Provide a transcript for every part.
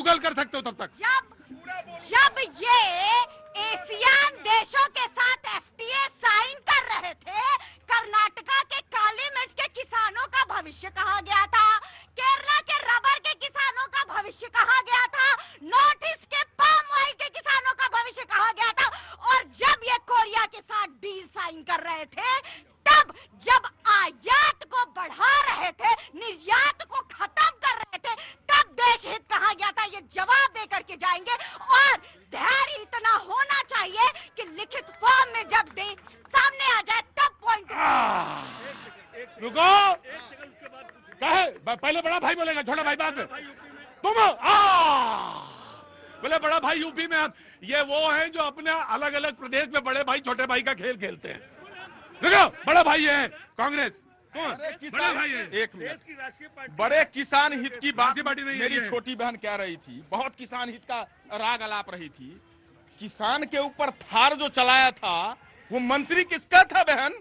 Google कर सकते हो तब तक। जब ये एशियान देशों के साथ एफटीए साइन कर रहे थे, कर्नाटका के काली मिर्च के किसानों का भविष्य कहा गया था, केरला के रबर के किसानों का भविष्य कहा गया था, नॉर्थ ईस्ट के पाम ऑयल के किसानों का भविष्य कहा गया था। और जब ये कोरिया के साथ डील साइन कर रहे थे, तब जब आयात को बढ़ा रहे थे, निर्यात को खत्म कर रहे थे, तब देश हित कहा गया था। ये जवाब दे करके जाएंगे। और धैर्य इतना होना चाहिए कि लिखित फॉर्म में जब दे सामने आ जाए तब पॉइंट। रुको, कहे पहले बड़ा भाई बोलेगा, छोटा भाई बाद में। तुम बोले बड़ा भाई यूपी में। ये वो हैं जो अपने अलग अलग प्रदेश में बड़े भाई छोटे भाई का खेल खेलते हैं। देखो बड़ा भाई है कांग्रेस, बड़ा भाई है। एक मिनट, बड़े किसान हित की बात मेरी छोटी बहन कह रही थी, बहुत किसान हित का राग अलाप रही थी। किसान के ऊपर थार जो चलाया था वो मंत्री किसका था बहन?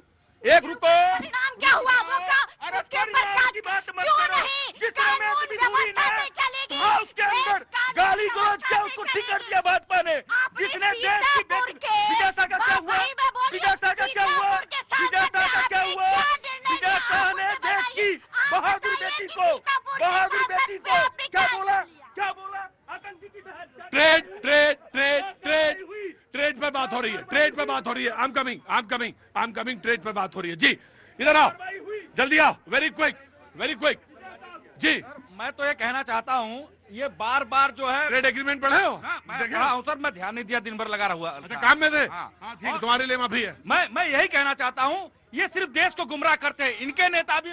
एक रुको, परिणाम क्या हुआ वो का? उसके ऊपर की बात मत क्यों करो। नहीं? जिसने कानून व्यवस्था से चलेगी। उसके अंदर गाली गलौज क्या उसको टिकट दिया भाजपा ने? जिसने देश की विजयसा का क्या हुआ? विजयसा का क्या हुआ? विजयसा का क्या हुआ? विजयसा ने देश की बहादुर बेटी को क्या बोला? क्या बोला? आतंकी की ट्रेड पे बात हो रही है, ट्रेड पे बात हो रही है। आई एम कमिंग ट्रेड पे बात हो रही है। जी इधर आओ, जल्दी आओ, वेरी क्विक जी। मैं तो ये कहना चाहता हूँ, ये बार बार जो है ट्रेड एग्रीमेंट पढ़े हो? पढ़ा हूँ सर, मैं ध्यान नहीं दिया, दिन भर लगा रहा हुआ। अच्छा काम में थे? हाँ ठीक, तुम्हारे लिए माफी है। मैं यही कहना चाहता हूँ, ये सिर्फ देश को गुमराह करते हैं। इनके नेता भी,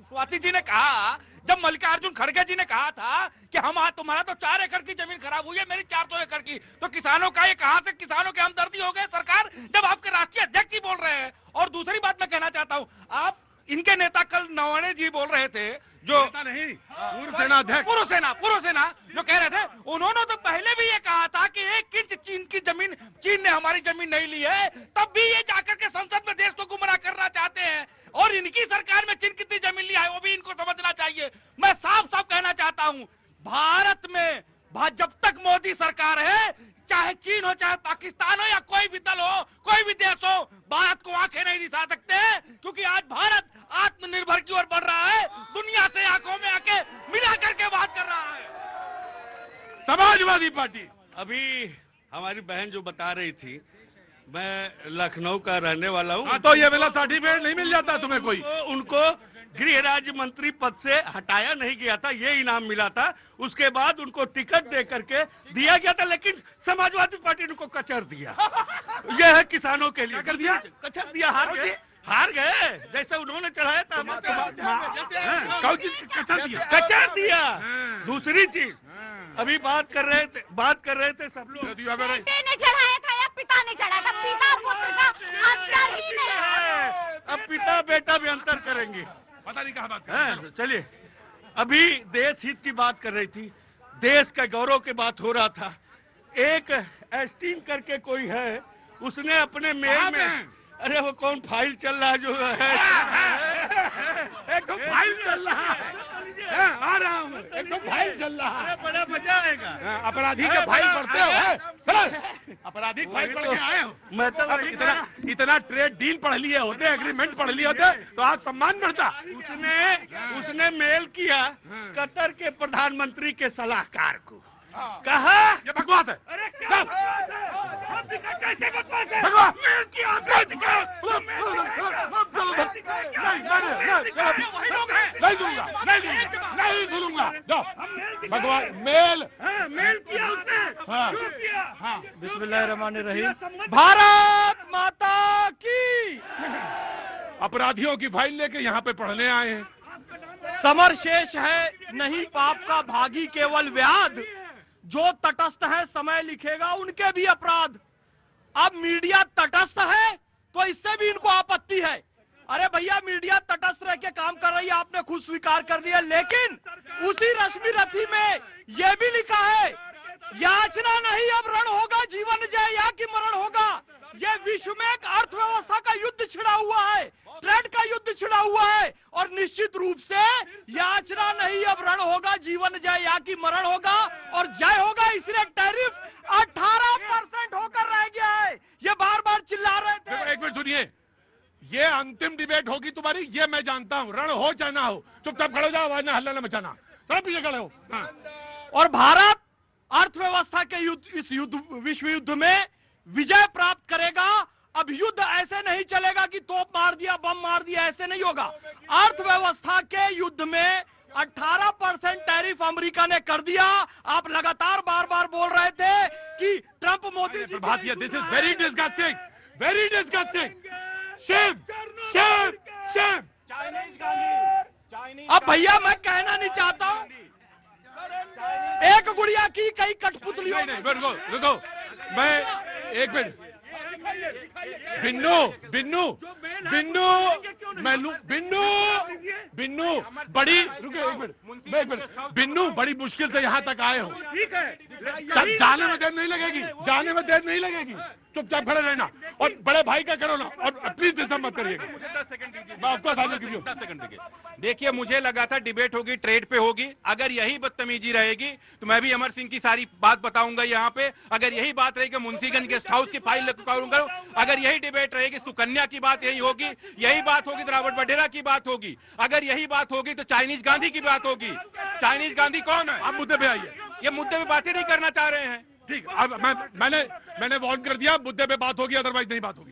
स्वाति जी ने कहा, जब मल्लिकार्जुन खड़गे जी ने कहा था कि तुम्हारा तो 4 एकड़ की जमीन खराब हुई है, मेरी 400 एकड़ की, तो किसानों का ये कहां से किसानों के हमदर्दी हो गए सरकार, जब आपके राष्ट्रीय अध्यक्ष जी बोल रहे हैं। और दूसरी बात मैं कहना चाहता हूं, आप इनके नेता कल नवाने जी बोल रहे थे, जो नहीं पूर्व सेना अध्यक्ष, पूर्व सेना जो कह रहे थे, उन्होंने तो पहले भी ये कहा था कि 1 इंच चीन की जमीन, चीन ने हमारी जमीन नहीं ली है, तब भी ये जाकर के संसद में देश को गुमराह करना चाहते हैं। और इनकी सरकार में चीन कितनी जमीन लिया है वो भी इनको समझना चाहिए। मैं साफ साफ कहना चाहता हूं, भारत में जब तक मोदी सरकार है, चाहे चीन हो, चाहे पाकिस्तान हो, या कोई भी दल हो, कोई भी देश हो, भारत को आंखें नहीं दिखा सकते, क्योंकि आज भारत आत्मनिर्भर की ओर बढ़ रहा है, दुनिया से आंखों में आके मिला करके बात कर रहा है। समाजवादी पार्टी। अभी हमारी बहन जो बता रही थी, मैं लखनऊ का रहने वाला हूँ। तो ये वाला सर्टिफिकेट नहीं मिल जाता तुम्हें कोई? उनको गृह राज्य मंत्री पद से हटाया नहीं गया था, ये इनाम मिला था। उसके बाद उनको टिकट दे करके दिया गया था, लेकिन समाजवादी पार्टी ने उनको कचर दिया। यह है किसानों के लिए। कर दिया? कचर दिया, हार गए जैसे उन्होंने चढ़ाया था। कचर दिया। दूसरी चीज, अभी बात कर रहे थे सब लोग, बेटे ने चढ़ाया था या पिता ने चढ़ाया था? पिता पुत्र का अंतर ही नहीं है। अब पिता बेटा भी अंतर करेंगे, पता नहीं कहाँ बात कर रहे हैं। चलिए, अभी देश हित की बात कर रही थी, देश का गौरव की बात हो रहा था। एक एस्टीन करके कोई है, उसने अपने मेल में, अरे वो कौन फाइल चल रहा है जो है, एक तो फाइल चल रहा है, आ रहा हूँ, एक तो फाइल चल रहा है, बड़ा मजा आएगा। अपराधी के फाइल पढ़ते हो? अपराधी फाइल पढ़ के आए हो? मैं तो इतना ट्रेड डील पढ़ लिए होते, एग्रीमेंट पढ़ लिए होते तो आज सम्मान बढ़ता। उसने मेल किया कतर के प्रधानमंत्री के सलाहकार को, कहा ये बकवास है। अरे कैसे बकवास है? बकवास नहीं सुनूंगा। भगवान मेल किया उसने, क्यों किया? बिस्मिल्लाहिर्रहमानिर्रहीम। भारत माता की। अपराधियों की फाइल लेके यहाँ पे पढ़ने आए हैं। समर शेष है नहीं पाप का भागी केवल व्याध, जो तटस्थ है समय लिखेगा उनके भी अपराध। अब मीडिया तटस्थ है तो इससे भी इनको आपत्ति है। अरे भैया, मीडिया तटस्थ रह के काम कर रही है, आपने खुद स्वीकार कर लिया, लेकिन उसी रश्मि रथी में यह भी लिखा है, याचना नहीं अब रण होगा, जीवन जय या कि मरण होगा। ये विश्व में एक अर्थव्यवस्था का युद्ध छिड़ा हुआ है। ट्रेड का युद्ध छिड़ा हुआ है और निश्चित रूप से याचना नहीं, अब रण होगा, जीवन जय या कि मरण होगा और जय होगा। इसलिए टैरिफ 18% होकर रह गया है। ये बार बार चिल्ला रहे थे। एक मिनट सुनिए, ये अंतिम डिबेट होगी तुम्हारी, ये मैं जानता हूं। रण हो चाहे ना हो, चुपचाप खड़े हो जाओ, आवाज ना हल्ला ना मचाना, थोड़ा पीछे खड़े हो। हाँ। और भारत अर्थव्यवस्था के इस विश्व युद्ध में विजय प्राप्त करेगा। अब युद्ध ऐसे नहीं चलेगा कि तोप मार दिया, बम मार दिया, ऐसे नहीं होगा। अर्थव्यवस्था के युद्ध में 18% टैरिफ अमेरिका ने कर दिया। आप लगातार बार बार बोल रहे थे कि Trump Modi ji Prabhat, this is very disgusting, very disgusting. Shame, shame, shame. अब भैया मैं कहना नहीं चाहता हूं, एक गुड़िया की कई कठपुतलियों नहीं, रुको रुको, मैं एक मिनट। बिन्नू बिन्नू बिन्नू मैं बिन्नू बिन्नू बड़ी, रुको एक मिनट, बिन्नू बड़ी मुश्किल से यहाँ तक आए हो, ठीक है, जाने में देर नहीं लगेगी, जाने में देर नहीं लगेगी, चुपचाप खड़े रहना और बड़े भाई का करो ना, और प्लीज डिस्टर्ब मत करिएगा। मुझे 10 सेकंड दीजिए, मैं आपको साझा कीजिए। 10 सेकंड देखिए। देखिए, मुझे लगा था डिबेट होगी, ट्रेड पे होगी। अगर यही बदतमीजी रहेगी तो मैं भी अमर सिंह की सारी बात बताऊंगा यहाँ पे। अगर यही बात रहेगी मुंशीगंज गेस्ट हाउस की फाइल करूंगा, अगर यही डिबेट रहेगी सुकन्या की बात यही होगी, यही बात होगी तो रॉबर्ट वडेरा की बात होगी, अगर यही बात होगी तो चाइनीज गांधी की बात होगी। चाइनीज गांधी कौन है? आप मुद्दे पे आइए। ये मुद्दे पे बातें नहीं करना चाह रहे हैं। ठीक, अब मैंने वार्न कर दिया, मुद्दे पे बात होगी, अदरवाइज नहीं बात होगी।